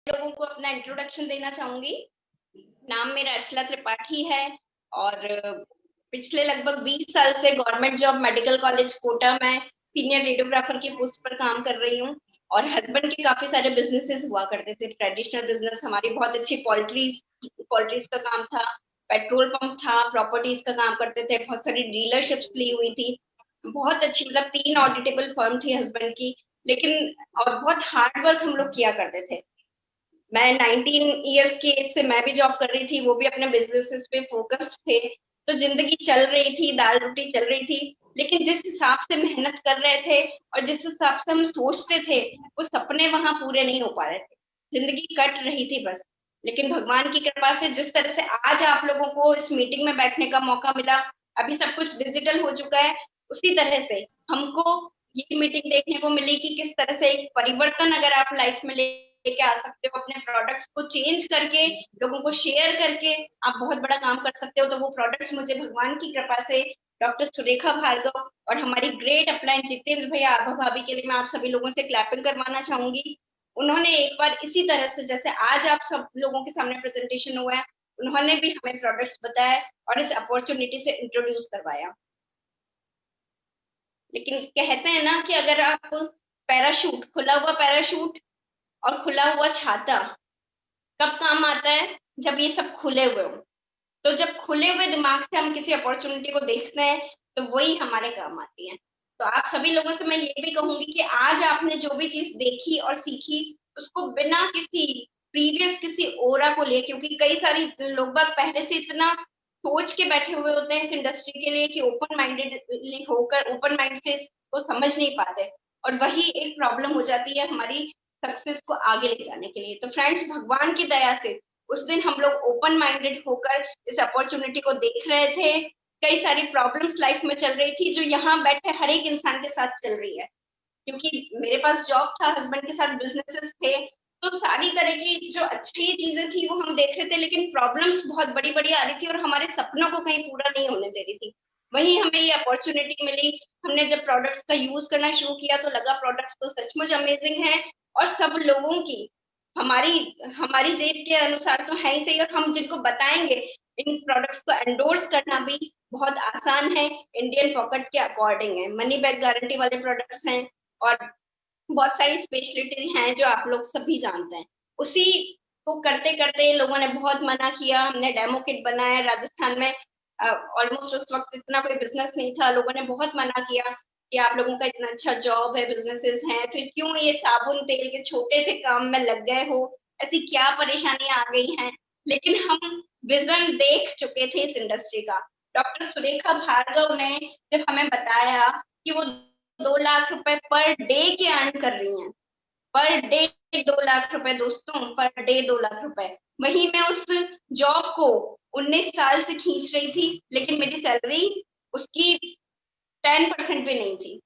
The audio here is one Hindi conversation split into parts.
लोगों को अपना इंट्रोडक्शन देना चाहूंगी। नाम मेरा अचला त्रिपाठी है और पिछले लगभग 20 साल से government job medical college Kota में सीनियर रेडियोग्राफर की पोस्ट पर काम कर रही हूँ। और हस्बैंड के काफी सारे बिजनेसेस हुआ करते थे। ट्रेडिशनल बिजनेस हमारी बहुत अच्छी पोल्ट्रीज पोल्ट्रीज का काम था, पेट्रोल पंप था, प्रॉपर्टीज का काम करते थे, बहुत सारी डीलरशिप्स ली हुई थी। बहुत अच्छी, मतलब 3 ऑडिटेबल फर्म थी हस्बैंड की। लेकिन और बहुत हार्ड वर्क हम लोग किया करते थे। मैं 19 इयर्स की एज से मैं भी जॉब कर रही थी, वो भी अपने बिजनेसेस पे फोकस्ड थे। तो जिंदगी चल रही थी, दाल रोटी चल रही थी। लेकिन जिस हिसाब से मेहनत कर रहे थे और जिस हिसाब से हम सोचते थे, वो सपने वहां पूरे नहीं हो पा रहे थे। जिंदगी कट रही थी बस। लेकिन भगवान की कृपा से जिस तरह से आज आप लोगों को इस मीटिंग में बैठने का मौका मिला, अभी सब कुछ डिजिटल हो चुका है, उसी तरह से हमको ये मीटिंग देखने को मिली कि किस तरह से एक परिवर्तन अगर आप लाइफ में लेके आ सकते हो, अपने प्रोडक्ट्स को चेंज करके, लोगों को शेयर करके आप बहुत बड़ा काम कर सकते हो। तो वो प्रोडक्ट्स मुझे भगवान की कृपा से डॉक्टर सुरेखा भार्गव और हमारी ग्रेट अपलाइन जितेंद्र भैया, आभा भाभी के लिए मैं आप सभी लोगों से क्लैपिंग करवाना चाहूंगी। उन्होंने एक बार इसी तरह से जैसे आज आप सब लोगों के सामने प्रेजेंटेशन हुआ है, उन्होंने भी हमें प्रोडक्ट्स बताया और इस अपॉर्चुनिटी से इंट्रोड्यूस करवाया। लेकिन कहते हैं ना कि अगर आप पैराशूट, खुला हुआ पैराशूट और खुला हुआ छाता कब काम आता है? जब ये सब खुले हुए हो। तो जब खुले हुए दिमाग से हम किसी अपॉर्चुनिटी को देखते हैं, तो वही हमारे काम आती है। तो आप सभी लोगों से मैं ये भी कहूंगी कि आज आपने जो भी चीज देखी और सीखी, उसको बिना किसी प्रीवियस किसी ओरा को लिए, क्योंकि कई सारी लोग बाग पहले से इतना सोच के बैठे हुए होते हैं इस इंडस्ट्री के लिए कि ओपन माइंडेड होकर ओपन माइंड से इसको समझ नहीं पाते। और वही एक प्रॉब्लम हो जाती है हमारी सक्सेस को आगे ले जाने के लिए। तो फ्रेंड्स, भगवान की दया से उस दिन हम लोग ओपन माइंडेड होकर इस अपॉर्चुनिटी को देख रहे थे। कई सारी प्रॉब्लम्स लाइफ में चल रही थी जो यहाँ बैठे हर एक इंसान के साथ चल रही है। क्योंकि मेरे पास जॉब था, हस्बैंड के साथ बिजनेसेस थे, तो सारी तरह की जो अच्छी चीजें थी वो हम देख रहे थे, लेकिन प्रॉब्लम्स बहुत बड़ी बड़ी आ रही थी और हमारे सपनों को कहीं पूरा नहीं होने दे रही थी। वही हमें ये अपॉर्चुनिटी मिली। हमने जब प्रोडक्ट्स का यूज करना शुरू किया तो लगा प्रोडक्ट्स तो सचमुच अमेजिंग है और सब लोगों की हमारी हमारी जेब के अनुसार तो है ही सही, और हम जिनको बताएंगे इन प्रोडक्ट्स को एंडोर्स करना भी बहुत आसान है, इंडियन पॉकेट के अकॉर्डिंग है, मनी बैक गारंटी वाले प्रोडक्ट्स हैं और बहुत सारी स्पेशलिटी हैं जो आप लोग सभी जानते हैं। उसी को करते करते लोगों ने बहुत मना किया। हमने डेमो किट बनाया राजस्थान में। ऑलमोस्ट उस वक्त इतना कोई बिजनेस नहीं था, लोगों ने बहुत मना किया कि आप लोगों का इतना अच्छा जॉब है, बिजनेसेस हैं, फिर क्यों ये साबुन तेल के छोटे से काम में लग गए हो, ऐसी क्या परेशानियां आ गई हैं। लेकिन हम विजन देख चुके थे इस इंडस्ट्री का। डॉक्टर सुरेखा भार्गव ने जब हमें बताया कि वो 2 लाख रुपए पर डे के अर्न कर रही हैं, पर डे 2 लाख रुपए दोस्तों, पर डे 2 लाख रुपए। वही मैं उस जॉब को 19 साल से खींच रही थी, लेकिन मेरी सैलरी उसकी 10% भी नहीं थी।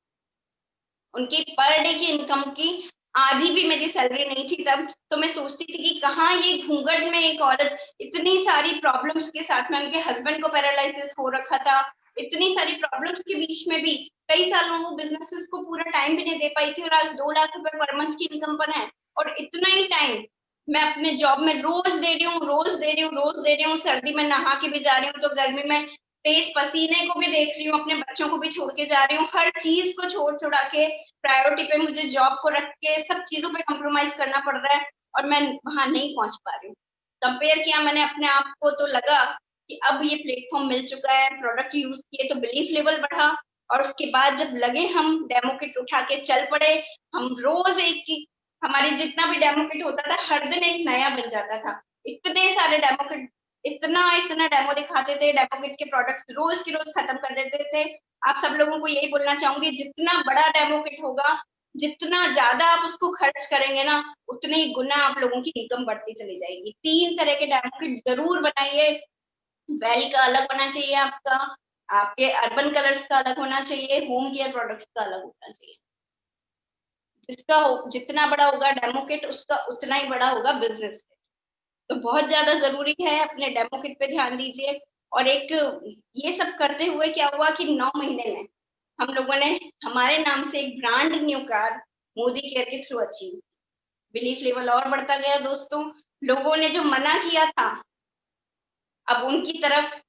उनकी पर डे की इनकम की आधी भी मेरी सैलरी नहीं थी तब। तो मैं सोचती थी कि कहाँ ये घूंघट में एक औरत इतनी सारी प्रॉब्लम्स के साथ में, उनके हस्बैंड को पैरालिसिस हो रखा था, इतनी सारी प्रॉब्लम्स के बीच में भी कई सालों वो बिजनेसेस को पूरा टाइम भी नहीं दे पाई थी, और आज 2 लाख रुपए पर मंथ की इनकम पर है। और इतना ही टाइम मैं अपने जॉब में रोज दे रही हूँ, रोज दे रही हूँ, रोज दे रही हूँ। सर्दी में नहा के भी जा रही हूँ, तो गर्मी में तेज पसीने को भी देख रही हूँ, अपने बच्चों को भी छोड़ के जा रही हूँ, हर चीज को छोड़ छुड़ा के प्रायोरिटी पे मुझे जॉब को रख के सब चीजों पे कॉम्प्रोमाइज करना पड़ रहा है, और मैं वहां नहीं पहुंच पा रही हूँ। कंपेयर किया मैंने अपने आप को, तो लगा कि अब ये प्लेटफॉर्म मिल चुका है, प्रोडक्ट यूज किए तो बिलीफ लेवल बढ़ा। और उसके बाद जब लगे हम डेमो किट उठा के चल पड़े। हम रोज एक की हमारी जितना भी डेमो किट होता था, हर दिन एक नया बन जाता था। इतने सारे डेमो किट, इतना इतना डेमो दिखाते थे, डेमो किट के प्रोडक्ट्स रोज की रोज खत्म कर देते थे। आप सब लोगों को यही बोलना चाहूंगी, जितना बड़ा डेमो किट होगा, जितना ज्यादा आप उसको खर्च करेंगे ना, उतने ही गुना आप लोगों की इनकम बढ़ती चली जाएगी। 3 तरह के डेमो किट जरूर बनाइए। वेल का अलग होना चाहिए आपका, आपके अर्बन कलर्स का अलग होना चाहिए, होम केयर प्रोडक्ट्स का अलग होना चाहिए। जिसका जितना बड़ा होगा डेमो किट, उसका उतना ही बड़ा होगा बिजनेस। तो बहुत ज्यादा जरूरी है, अपने डेमो किट पे ध्यान दीजिए। और एक ये सब करते हुए क्या हुआ कि 9 महीने में हम लोगों ने हमारे नाम से एक brand new car Modi care के थ्रू अचीव। बिलीफ लेवल और बढ़ता गया दोस्तों। लोगों ने जो मना किया था, अब उनकी तरफ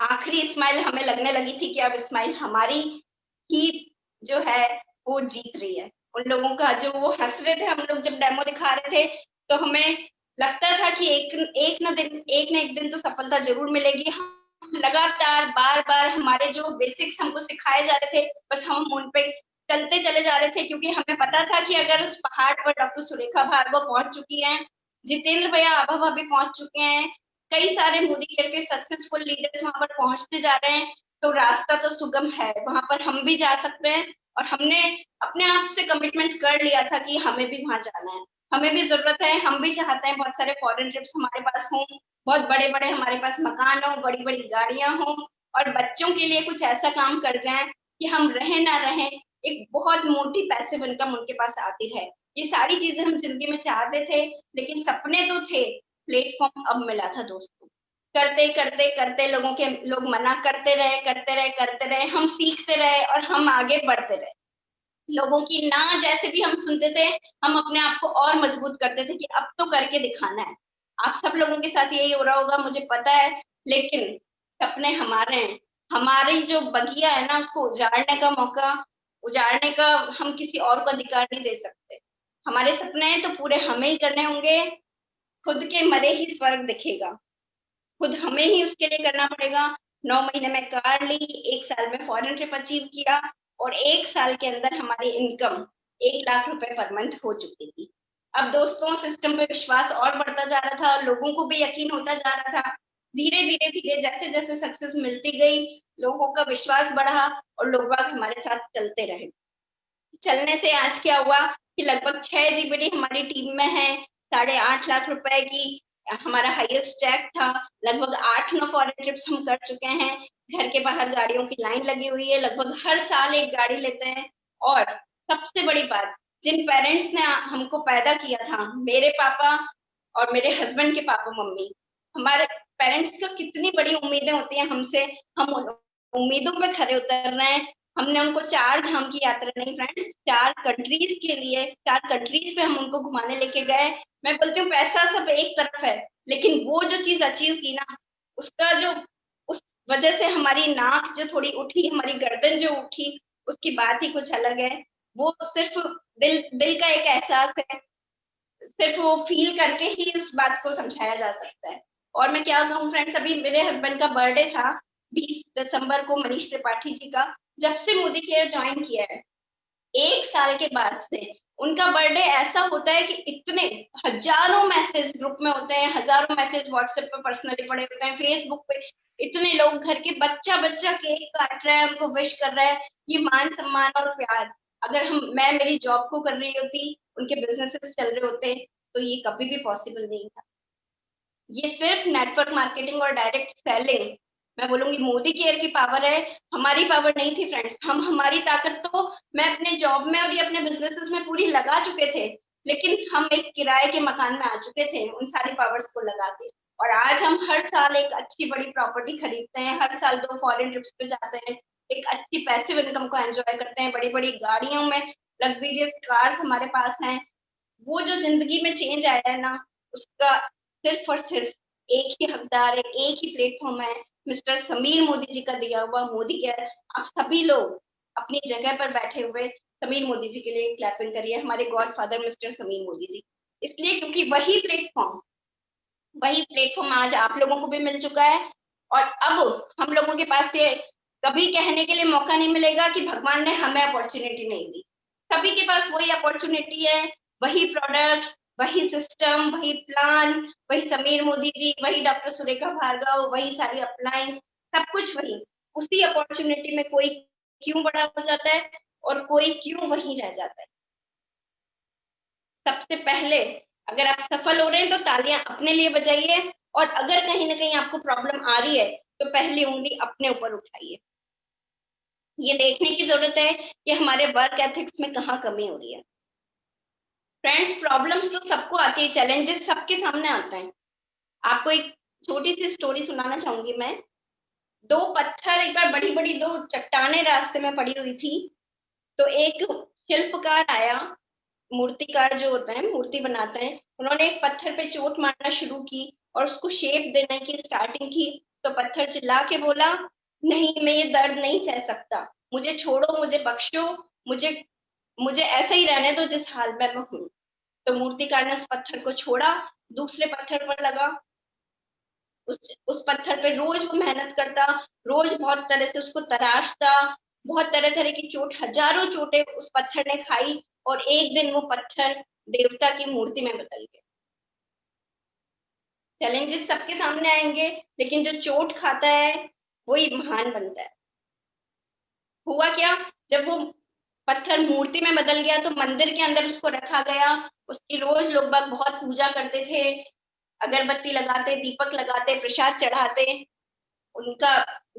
आखिरी स्माइल हमें लगने लगी थी कि अब स्माइल हमारी ही जो है वो जीत रही है। उन लोगों का जो वो हंस रहे थे, हम लोग जब डेमो दिखा रहे थे तो हमें लगता था कि एक ना एक दिन तो सफलता जरूर मिलेगी। हम लगातार बार बार हमारे जो बेसिक्स हमको सिखाए जा रहे थे, बस हम उन पे चलते चले जा रहे थे, क्योंकि हमें पता था कि अगर उस पहाड़ पर डॉक्टर सुरेखा भार्गव पहुंच चुकी हैं, जितेंद्र भैया आभा भाभी पहुंच चुके हैं, कई सारे मोदी केयर के सक्सेसफुल लीडर्स वहां पर पहुंचते जा रहे हैं, तो रास्ता तो सुगम है, वहां पर हम भी जा सकते हैं। और हमने अपने आप से कमिटमेंट कर लिया था कि हमें भी वहां जाना है, हमें भी जरूरत है, हम भी चाहते हैं बहुत सारे फॉरेन ट्रिप्स हमारे पास हों, बहुत बड़े बड़े हमारे पास मकान हो, बड़ी बड़ी गाड़ियां हों, और बच्चों के लिए कुछ ऐसा काम कर जाए कि हम रहे ना रहें, एक बहुत मोटी पैसिव इनकम उनके पास आती रहे। ये सारी चीजें हम जिंदगी में चाहते थे, लेकिन सपने तो थे, प्लेटफॉर्म अब मिला था दोस्तों। करते करते करते लोग मना करते रहे, करते रहे, करते रहे, हम सीखते रहे और हम आगे बढ़ते रहे। लोगों की ना जैसे भी हम सुनते थे, हम अपने आप को और मजबूत करते थे कि अब तो करके दिखाना है। आप सब लोगों के साथ यही हो रहा होगा मुझे पता है, लेकिन सपने हमारे हैं। हमारी जो बगिया है ना, उसको उजाड़ने का मौका, उजाड़ने का हम किसी और को अधिकार नहीं दे सकते। हमारे सपने हैं तो पूरे हमें ही करने होंगे। खुद के मरे ही स्वर्ग दिखेगा, खुद हमें ही उसके लिए करना पड़ेगा। 9 महीने में कार ली, 1 साल में फॉरेन ट्रिप अचीव किया, और 1 साल के अंदर हमारी इनकम 1 लाख रुपए पर मंथ हो चुकी थी। अब दोस्तों सिस्टम पे विश्वास और बढ़ता जा रहा था, लोगों को भी यकीन होता जा रहा था। धीरे धीरे धीरे जैसे जैसे सक्सेस मिलती गई, लोगों का विश्वास बढ़ा और लोग हमारे साथ चलते रहे। चलने से आज क्या हुआ कि लगभग 6 जीबीडी हमारी टीम में है, 8.5 लाख रुपए की हमारा हाईएस्ट चेक था, लगभग 8-9 फॉरेन ट्रिप्स हम कर चुके हैं, घर के बाहर गाड़ियों की लाइन लगी हुई है, लगभग हर साल एक गाड़ी लेते हैं। और सबसे बड़ी बात, जिन पेरेंट्स ने हमको पैदा किया था, मेरे पापा और मेरे हस्बैंड के पापा मम्मी, हमारे पेरेंट्स का कितनी बड़ी उम्मीदें होती हैं हमसे, हम उन उम्मीदों पे खरे उतर रहे हैं। हमने उनको 4 धाम की यात्रा नहीं फ्रेंड्स, 4 कंट्रीज के लिए, 4 कंट्रीज पे हम उनको घुमाने लेके गए। मैं बोलती हूँ पैसा सब एक तरफ है, लेकिन वो जो चीज अचीव की ना, उसका जो, उस वजह से हमारी नाक जो थोड़ी उठी, हमारी गर्दन जो उठी, उसकी बात ही कुछ अलग है। वो सिर्फ दिल दिल का एक एहसास है, सिर्फ वो फील करके ही इस बात को समझाया जा सकता है। और मैं क्या कहूँ फ्रेंड्स, अभी मेरे हस्बैंड का बर्थडे था 20 दिसंबर को, मनीष त्रिपाठी जी का। जब से मोदी केयर ज्वाइन किया है, 1 साल के बाद से उनका बर्थडे ऐसा होता है कि इतने हजारों मैसेज ग्रुप में होते हैं, हजारों मैसेज व्हाट्सएप पे पर्सनली पड़े होते हैं, फेसबुक पे इतने लोग, घर के बच्चा बच्चा केक काट रहा है, उनको विश कर रहा है। ये मान सम्मान और प्यार, अगर मैं मेरी जॉब को कर रही होती, उनके बिजनेसेस चल रहे होते, तो ये कभी भी पॉसिबल नहीं था। ये सिर्फ नेटवर्क मार्केटिंग और डायरेक्ट सेलिंग, मैं बोलूंगी मोदी केयर की पावर है, हमारी पावर नहीं थी फ्रेंड्स। हम हमारी ताकत तो मैं अपने जॉब में और ये अपने बिजनेसेस में पूरी लगा चुके थे, लेकिन हम एक किराए के मकान में आ चुके थे उन सारी पावर्स को लगा के। और आज हम हर साल एक अच्छी बड़ी प्रॉपर्टी खरीदते हैं, हर साल 2 फॉरेन ट्रिप्स पे जाते हैं, एक अच्छी पैसिव इनकम को एंजॉय करते हैं, बड़ी बड़ी गाड़ियों में लग्जरियस कार्स हमारे पास हैं। वो जो जिंदगी में चेंज आया है ना, उसका सिर्फ और सिर्फ एक ही हकदार है, एक ही प्लेटफॉर्म है, मिस्टर समीर मोदी जी का दिया हुआ मोदी केयर। आप सभी लोग अपनी जगह पर बैठे हुए समीर मोदी जी के लिए क्लैपिंग करिए, हमारे गॉडफादर मिस्टर समीर मोदी जी। इसलिए क्योंकि वही प्लेटफॉर्म आज आप लोगों को भी मिल चुका है। और अब हम लोगों के पास ये कभी कहने के लिए मौका नहीं मिलेगा कि भगवान ने हमें अपॉर्चुनिटी नहीं दी। सभी के पास वही अपॉर्चुनिटी है, वही प्रोडक्ट्स, वही सिस्टम, वही प्लान, वही समीर मोदी जी, वही डॉक्टर सुरेखा भार्गव, वही सारी अप्लायंस, सब कुछ वही। उसी अपॉर्चुनिटी में कोई क्यों बड़ा हो जाता है और कोई क्यों वहीं रह जाता है। सबसे पहले अगर आप सफल हो रहे हैं तो तालियां अपने लिए बजाइए, और अगर कहीं ना कहीं आपको प्रॉब्लम आ रही है तो पहली उंगली अपने ऊपर उठाइए। ये देखने की जरूरत है कि हमारे वर्क एथिक्स में कहाँ कमी हो रही है। फ्रेंड्स प्रॉब्लम्स तो सबको आती है, चैलेंजेस सबके सामने आते हैं। आपको एक छोटी सी स्टोरी सुनाना चाहूंगी मैं। 2 पत्थर, एक बार बड़ी बड़ी 2 चट्टाने रास्ते में पड़ी हुई थी, तो एक शिल्पकार आया, मूर्तिकार जो होता है, मूर्ति बनाते हैं, उन्होंने एक पत्थर पे चोट मारना शुरू की और उसको शेप देने की स्टार्टिंग की, तो पत्थर चिल्ला के बोला, नहीं मैं ये दर्द नहीं सह सकता, मुझे छोड़ो, मुझे बख्शो, मुझे मुझे ऐसे ही रहने दो जिस हाल में मैं हूँ। तो मूर्तिकार ने उस पत्थर को छोड़ा, दूसरे पत्थर पर लगा, उस पत्थर पे रोज वो मेहनत करता, रोज बहुत तरह से उसको तराशता, बहुत तरह तरह की चोट, हजारों चोटें उस पत्थर ने खाई, और एक दिन वो पत्थर देवता की मूर्ति में बदल गया। चैलेंजेस सबके सामने आएंगे, लेकिन जो चोट खाता है वही महान बनता है। हुआ क्या, जब वो पत्थर मूर्ति में बदल गया तो मंदिर के अंदर उसको रखा गया, उसकी रोज लोग बाग बहुत पूजा करते थे, अगरबत्ती लगाते, दीपक लगाते, प्रसाद चढ़ाते, उनका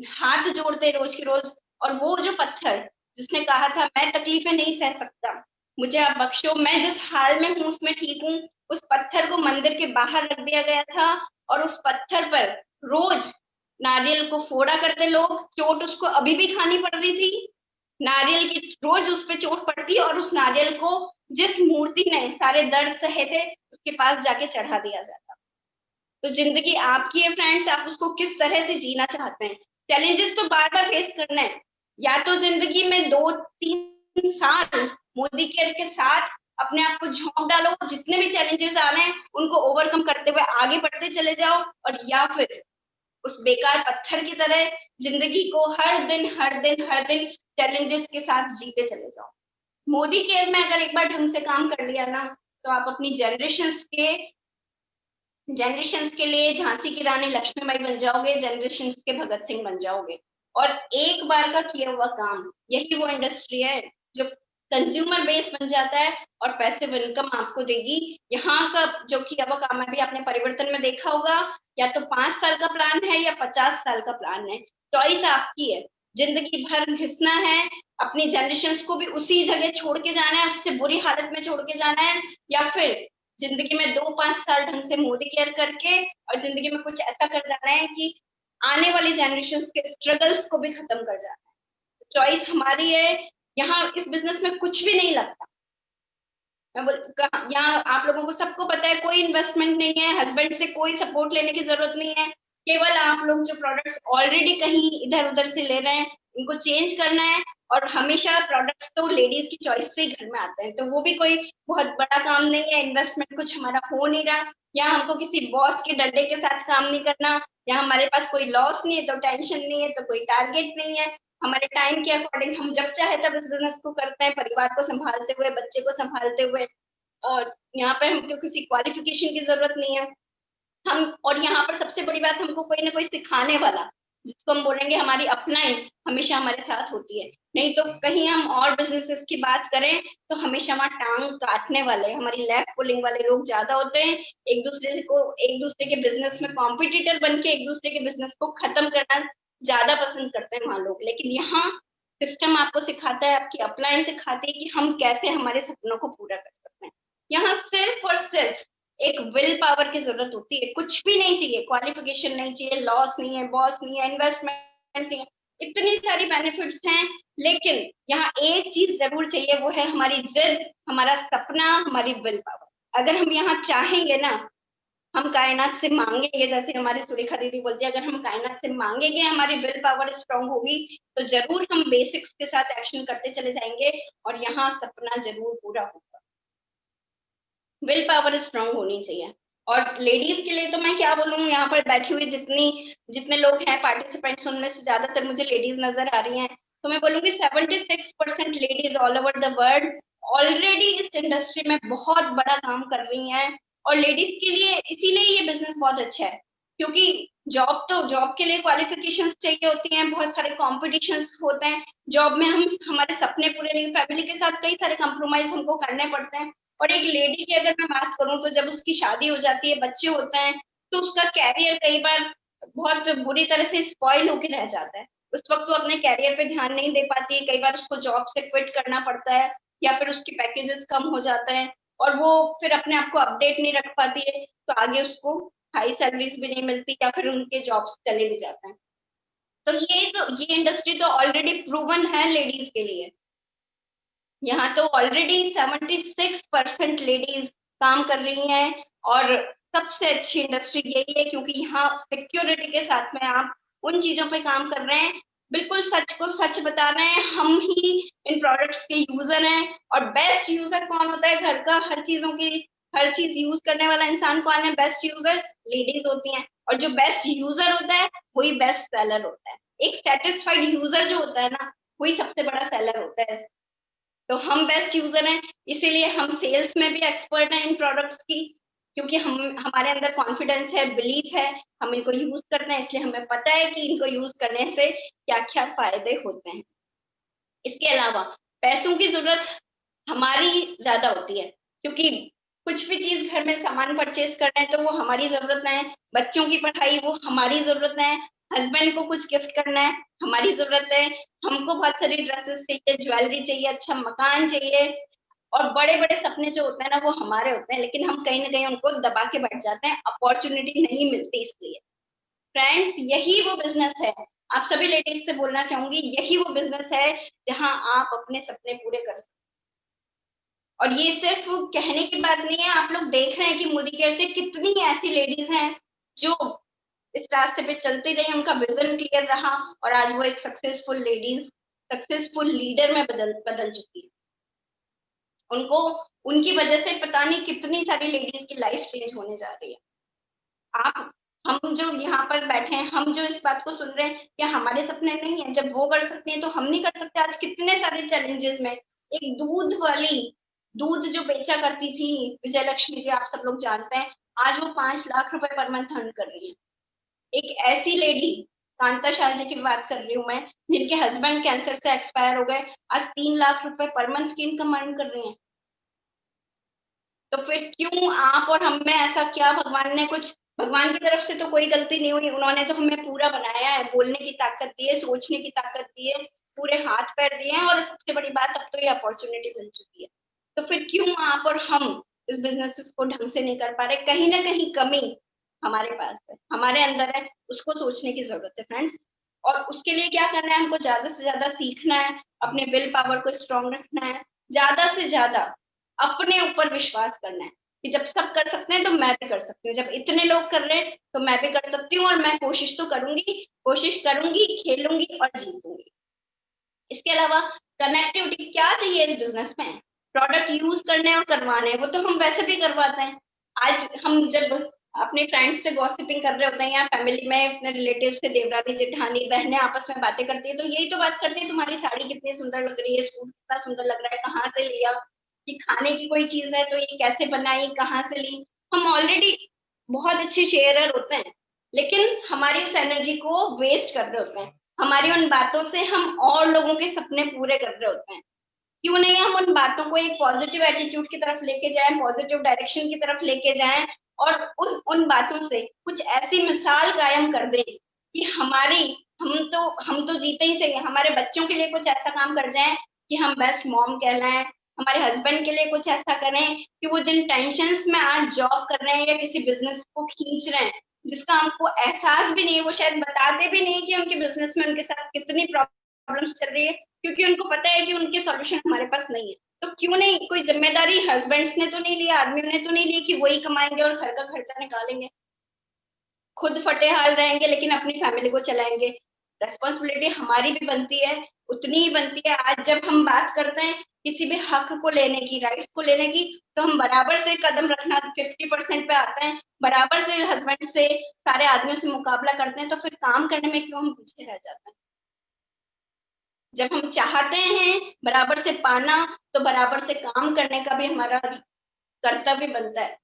हाथ जोड़ते रोज के रोज। और वो जो पत्थर जिसने कहा था मैं तकलीफें नहीं सह सकता, मुझे आप बख्शो, मैं जिस हाल में हूँ उसमें ठीक हूँ, उस पत्थर को मंदिर के बाहर रख दिया गया था, और उस पत्थर पर रोज नारियल को फोड़ा करते लोग, चोट उसको अभी भी खानी पड़ रही थी, नारियल की रोज उस पर चोट पड़ती, और उस नारियल को जिस मूर्ति ने सारे दर्द सहे थे उसके पास जाके चढ़ा दिया जाता। तो जिंदगी आपकी है फ्रेंड्स, आप उसको किस तरह से जीना चाहते हैं। चैलेंजेस तो बार बार फेस करना है, या तो जिंदगी में 2-3 साल मोदी केयर के साथ अपने आप को झोंक डालो, जितने भी चैलेंजेस आ रहे हैं उनको ओवरकम करते हुए आगे बढ़ते चले जाओ, और या फिर उस बेकार पत्थर की तरह जिंदगी को हर दिन हर दिन हर दिन चैलेंजेस के साथ जीते चले जाओ। मोदी केयर में अगर एक बार ढंग से काम कर लिया ना, तो आप अपनी जनरेशंस के लिए झांसी की रानी लक्ष्मीबाई बन जाओगे, जनरेशंस के भगत सिंह बन जाओगे। और एक बार का किया हुआ काम, यही वो इंडस्ट्री है जो कंज्यूमर बेस बन जाता है और पैसिव इनकम आपको देगी। यहाँ का जो किया हुआ काम है, भी आपने परिवर्तन में देखा होगा, या तो 5 साल का प्लान है या 50 साल का प्लान है, चॉइस आपकी है। जिंदगी भर घिसना है, अपनी जनरेशन को भी उसी जगह छोड़ के जाना है, उससे बुरी हालत में छोड़ के जाना है, या फिर जिंदगी में 2-5 साल ढंग से मोदी केयर करके और जिंदगी में कुछ ऐसा कर जाना है कि आने वाली जनरेशन के स्ट्रगल्स को भी खत्म कर जाना है। चॉइस हमारी है। यहाँ इस बिजनेस में कुछ भी नहीं लगता। यहाँ आप लोगों को सबको पता है, कोई इन्वेस्टमेंट नहीं है, हस्बैंड से कोई सपोर्ट लेने की जरूरत नहीं है, केवल आप लोग जो प्रोडक्ट्स ऑलरेडी कहीं इधर उधर से ले रहे हैं उनको चेंज करना है। और हमेशा प्रोडक्ट्स तो लेडीज की चॉइस से ही घर में आते हैं, तो वो भी कोई बहुत बड़ा काम नहीं है, इन्वेस्टमेंट कुछ हमारा हो नहीं रहा, या हमको किसी बॉस के डंडे के साथ काम नहीं करना, या हमारे पास कोई लॉस नहीं है तो टेंशन नहीं है, तो कोई टारगेट नहीं है, हमारे टाइम के अकॉर्डिंग हम जब चाहे तब इस बिजनेस को करते हैं, परिवार को संभालते हुए, बच्चे को संभालते हुए। और यहाँ पर हमको किसी क्वालिफिकेशन की जरूरत नहीं है। हम, और यहाँ पर सबसे बड़ी बात, हमको कोई ना कोई सिखाने वाला, जिसको हम बोलेंगे हमारी अपलाइन, हमेशा हमारे साथ होती है। नहीं तो कहीं हम और बिजनेसेस की बात करें तो हमेशा हमारा टांग काटने वाले, हमारी लैग पुलिंग वाले लोग ज्यादा होते हैं, एक दूसरे के बिजनेस में कॉम्पिटिटर बन के एक दूसरे के बिजनेस को खत्म करना ज्यादा पसंद करते हैं वहां लोग। लेकिन यहाँ सिस्टम आपको सिखाता है, आपकी अपलाइन सिखाती है कि हम कैसे हमारे सपनों को पूरा कर सकते हैं। यहाँ सिर्फ और सिर्फ एक विल पावर की जरूरत होती है, कुछ भी नहीं चाहिए, क्वालिफिकेशन नहीं चाहिए, लॉस नहीं है, बॉस नहीं है, इन्वेस्टमेंट नहीं है, इतनी सारी बेनिफिट्स हैं। लेकिन यहाँ एक चीज जरूर चाहिए, वो है हमारी जिद, हमारा सपना, हमारी विल पावर। अगर हम यहाँ चाहेंगे ना, हम कायनात से मांगेंगे, जैसे हमारी सुरेखा दीदी बोलती है, अगर हम कायनात से मांगेंगे, हमारी विल पावर स्ट्रांग होगी, तो जरूर हम बेसिक्स के साथ एक्शन करते चले जाएंगे और यहाँ सपना जरूर पूरा होगा। विल पावर स्ट्रांग होनी चाहिए। और लेडीज के लिए तो मैं क्या बोलूँ, यहाँ पर बैठी हुई जितने लोग हैं पार्टिसिपेंट्स, उनमें से ज्यादातर मुझे लेडीज नजर आ रही हैं, तो मैं बोलूंगी 76% ladies all over the world already इस इंडस्ट्री में बहुत बड़ा काम कर रही हैं। और लेडीज के लिए इसीलिए ये बिजनेस बहुत अच्छा है, क्योंकि जॉब के लिए क्वालिफिकेशंस चाहिए होती हैं, बहुत सारे कॉम्पिटिशन्स होते हैं जॉब में, हम हमारे सपने पूरे नहीं, फैमिली के साथ कई सारे कंप्रोमाइज हमको करने पड़ते हैं। और एक लेडी की अगर मैं बात करूं, तो जब उसकी शादी हो जाती है, बच्चे होते हैं, तो उसका कैरियर कई बार बहुत बुरी तरह से स्पॉइल होकर रह जाता है। उस वक्त वो अपने कैरियर पे ध्यान नहीं दे पाती, कई बार उसको जॉब से क्विट करना पड़ता है, या फिर उसके पैकेजेस कम हो जाते हैं और वो फिर अपने आप को अपडेट नहीं रख पाती है, तो आगे उसको हाई सैलरीज भी नहीं मिलती, या फिर उनके जॉब्स चले भी जाते हैं। तो ये इंडस्ट्री तो ऑलरेडी प्रूवन है लेडीज के लिए। यहाँ तो ऑलरेडी 76% लेडीज काम कर रही हैं और सबसे अच्छी इंडस्ट्री यही है क्योंकि यहाँ सिक्योरिटी के साथ में आप उन चीजों पे काम कर रहे हैं, बिल्कुल सच को सच बता रहे हैं, हम ही इन प्रोडक्ट्स के यूजर हैं। और बेस्ट यूजर कौन होता है घर का, हर चीजों की हर चीज यूज करने वाला इंसान कौन है? बेस्ट यूजर लेडीज होती हैं। और जो बेस्ट यूजर होता है वही बेस्ट सेलर होता है। एक सेटिस्फाइड यूजर जो होता है ना, वही सबसे बड़ा सेलर होता है। तो हम बेस्ट यूजर हैं, इसीलिए हम सेल्स में भी एक्सपर्ट हैं इन प्रोडक्ट्स की, क्योंकि हम हमारे अंदर कॉन्फिडेंस है, बिलीफ है, हम इनको यूज करते हैं, इसलिए हमें पता है कि इनको यूज करने से क्या क्या फायदे होते हैं। इसके अलावा पैसों की जरूरत हमारी ज्यादा होती है, क्योंकि कुछ भी चीज घर में सामान परचेज कर रहे हैं तो वो हमारी जरूरत है, बच्चों की पढ़ाई वो हमारी जरूरत है, हस्बैंड को कुछ गिफ्ट करना है हमारी जरूरत है, हमको बहुत सारी ड्रेसेस चाहिए, ज्वेलरी चाहिए, अच्छा मकान चाहिए, और बड़े बड़े सपने जो होते हैं ना वो हमारे होते हैं, लेकिन हम कहीं ना कहीं उनको दबा के बैठ जाते हैं, अपॉर्चुनिटी नहीं मिलती इसलिए। फ्रेंड्स, यही वो बिजनेस है, आप सभी लेडीज से बोलना चाहूंगी, यही वो बिजनेस है जहां आप अपने सपने पूरे कर सकते। और ये सिर्फ कहने की बात नहीं है, आप लोग देख रहे हैं कि मोदी केयर से कितनी ऐसी लेडीज हैं जो इस रास्ते पे चलती रही, उनका विजन क्लियर रहा और आज वो एक सक्सेसफुल लेडीज, सक्सेसफुल लीडर में बदल चुकी है। उनको उनकी वजह से पता नहीं कितनी सारी लेडीज की लाइफ चेंज होने जा रही है। आप हम जो यहाँ पर बैठे हैं, हम जो इस बात को सुन रहे हैं, क्या हमारे सपने नहीं है? जब वो कर सकते हैं तो हम नहीं कर सकते? आज कितने सारे चैलेंजेस में एक दूध वाली, दूध जो बेचा करती थी विजय लक्ष्मी जी, आप सब लोग जानते हैं, आज वो 5 लाख रुपए पर मंथ अर्न कर रही है। एक ऐसी लेडी, कांता शाह जी की बात कर रही हूँ मैं, जिनके हस्बैंड कैंसर से एक्सपायर हो गए, आज 3 लाख रुपए पर मंथ की इनकम अर्न कर रही है। तो फिर क्यों आप और हम में ऐसा क्या, भगवान ने कुछ, भगवान की तरफ से तो कोई गलती नहीं हुई, उन्होंने तो हमें पूरा बनाया है, बोलने की ताकत दी है, सोचने की ताकत दी है, पूरे हाथ पैर दिए हैं, और सबसे बड़ी बात अब तो ये अपॉर्चुनिटी मिल चुकी है। तो फिर क्यों आप और हम इस बिजनेस को ढंग से नहीं कर पा रहे? कहीं ना कहीं कमी हमारे पास है, हमारे अंदर है, उसको सोचने की जरूरत है फ्रेंड्स। और उसके लिए क्या करना है? हमको ज्यादा से ज्यादा सीखना है, अपने विल पावर को स्ट्रॉन्ग रखना है, ज्यादा से ज्यादा अपने ऊपर विश्वास करना है कि जब सब कर सकते हैं तो मैं भी कर सकती हूँ, जब इतने लोग कर रहे हैं तो मैं भी कर सकती हूँ, और मैं कोशिश तो करूंगी, कोशिश करूंगी, खेलूंगी और जीतूंगी। इसके अलावा कनेक्टिविटी क्या चाहिए इस बिजनेस में? प्रोडक्ट यूज करने और करवाने, वो तो हम वैसे भी करवाते हैं। आज हम जब अपने फ्रेंड्स से गॉसिपिंग कर रहे होते हैं या फैमिली में अपने रिलेटिव से, देवरानी जेठानी बहनें आपस में बातें करती है तो यही तो बात करते हैं, तुम्हारी साड़ी कितनी सुंदर लग रही है, सूट कितना सुंदर लग रहा है, कहाँ से लिया, कि खाने की कोई चीज है तो ये कैसे बनाई, कहाँ से ली। हम ऑलरेडी बहुत अच्छे शेयरर होते हैं, लेकिन हमारी उस एनर्जी को वेस्ट कर रहे होते हैं, हमारी उन बातों से हम और लोगों के सपने पूरे कर रहे होते हैं। क्यों नहीं हम उन बातों को एक पॉजिटिव एटीट्यूड की तरफ लेके जाएं, पॉजिटिव डायरेक्शन की तरफ लेके जाएं, और उन बातों से कुछ ऐसी मिसाल कायम कर दें कि हमारी, हम तो जीते ही सही, हमारे बच्चों के लिए कुछ ऐसा काम कर जाएं कि हम बेस्ट मॉम कहलाएं, हमारे हस्बैंड के लिए कुछ ऐसा करें कि वो जिन टेंशन्स में आज जॉब कर रहे हैं या किसी बिजनेस को खींच रहे हैं, जिसका हमको एहसास भी नहीं है, वो शायद बताते भी नहीं कि उनके बिजनेस में उनके साथ कितनी प्रॉब्लम्स चल रही है, क्योंकि उनको पता है कि उनके सॉल्यूशन हमारे पास नहीं है। तो क्यों नहीं, कोई जिम्मेदारी हस्बैंड्स ने तो नहीं लिया, आदमियों ने तो नहीं लिया कि वही कमाएंगे और घर का खर्चा निकालेंगे, खुद फटेहाल रहेंगे लेकिन अपनी फैमिली को चलाएंगे। रेस्पॉन्सिबिलिटी हमारी भी बनती है, उतनी ही बनती है। आज जब हम बात करते हैं किसी भी हक को लेने की, राइट्स को लेने की, तो हम बराबर से कदम रखना 50% पे आते हैं, बराबर से हस्बैंड से, सारे आदमियों से मुकाबला करते हैं, तो फिर काम करने में क्यों हम पीछे रह जाते हैं? जब हम चाहते हैं बराबर से पाना, तो बराबर से काम करने का भी हमारा कर्तव्य बनता है,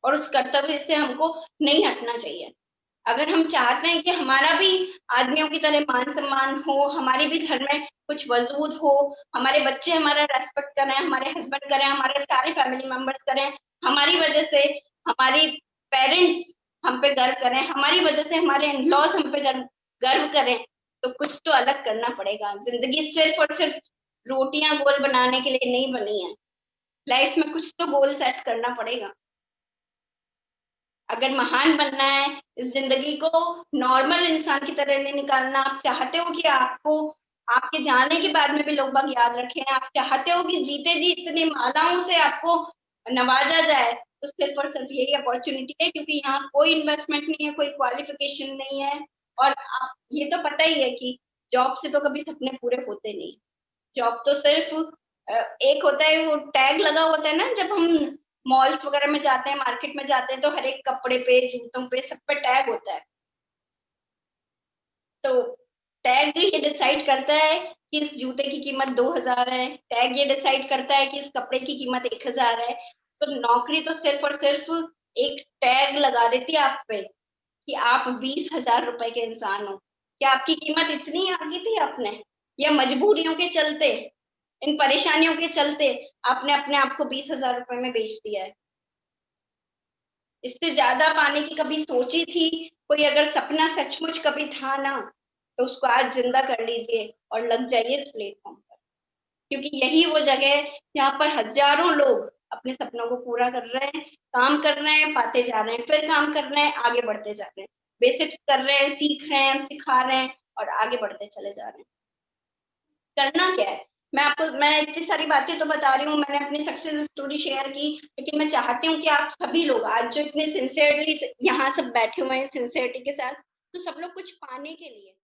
और उस कर्तव्य से हमको नहीं हटना चाहिए। अगर हम चाहते हैं कि हमारा भी आदमियों की तरह मान सम्मान हो, हमारी भी घर में कुछ वजूद हो, हमारे बच्चे हमारा रेस्पेक्ट करें, हमारे हस्बैंड करें, हमारे सारे फैमिली मेंबर्स करें, हमारी वजह से हमारी पेरेंट्स हम पे गर्व करें, हमारी वजह से हमारे इन-लॉज हम पे गर्व करें, तो कुछ तो अलग करना पड़ेगा। जिंदगी सिर्फ और सिर्फ रोटियां गोल बनाने के लिए नहीं बनी है, लाइफ में कुछ तो गोल सेट करना पड़ेगा। अगर महान बनना है, इस जिंदगी को नॉर्मल इंसान की तरह नहीं निकालना, आप चाहते हो कि आपको आपके जाने के बाद में भी लोग बाग याद रखें। आप चाहते हो कि जीते जी इतनी मालाओं से आपको नवाजा जाए, तो सिर्फ और सिर्फ यही अपॉर्चुनिटी है, क्योंकि यहाँ कोई इन्वेस्टमेंट नहीं है, कोई क्वालिफिकेशन नहीं है। और आप ये तो पता ही है कि जॉब से तो कभी सपने पूरे होते नहीं। जॉब तो सिर्फ एक होता है, वो टैग लगा होता है ना, जब हम मॉल्स वगैरह में जाते हैं, मार्केट में जाते हैं, तो हर एक कपड़े पे, जूतों पे, सब पे टैग होता है। तो टैग ये डिसाइड करता है कि इस जूते की कीमत 2,000 है, टैग ये डिसाइड करता है कि इस कपड़े की कीमत 1,000 है। तो नौकरी तो सिर्फ और सिर्फ एक टैग लगा देती है आप पे कि आप 20,000 रुपए के इंसान हो। क्या आपकी कीमत इतनी आगी थी आपने, या मजबूरियों के चलते, इन परेशानियों के चलते आपने अपने आप को 20,000 रुपए में बेच दिया है? इससे ज्यादा पाने की कभी सोची थी? कोई अगर सपना सचमुच कभी था ना, तो उसको आज जिंदा कर लीजिए और लग जाइए इस प्लेटफॉर्म पर। क्योंकि यही वो जगह है जहाँ पर हजारों लोग अपने सपनों को पूरा कर रहे हैं, काम कर रहे हैं, पाते जा रहे हैं, फिर काम कर रहे हैं, आगे बढ़ते जा रहे हैं, बेसिक्स कर रहे हैं, सीख रहे हैं, सिखा रहे हैं, और आगे बढ़ते चले जा रहे हैं। करना क्या है? मैं इतनी सारी बातें तो बता रही हूँ, मैंने अपनी सक्सेस स्टोरी शेयर की, लेकिन मैं चाहती हूँ कि आप सभी लोग आज जो इतने सिंसियरली यहाँ सब बैठे हुए हैं सिंसियरिटी के साथ, तो सब लोग कुछ पाने के लिए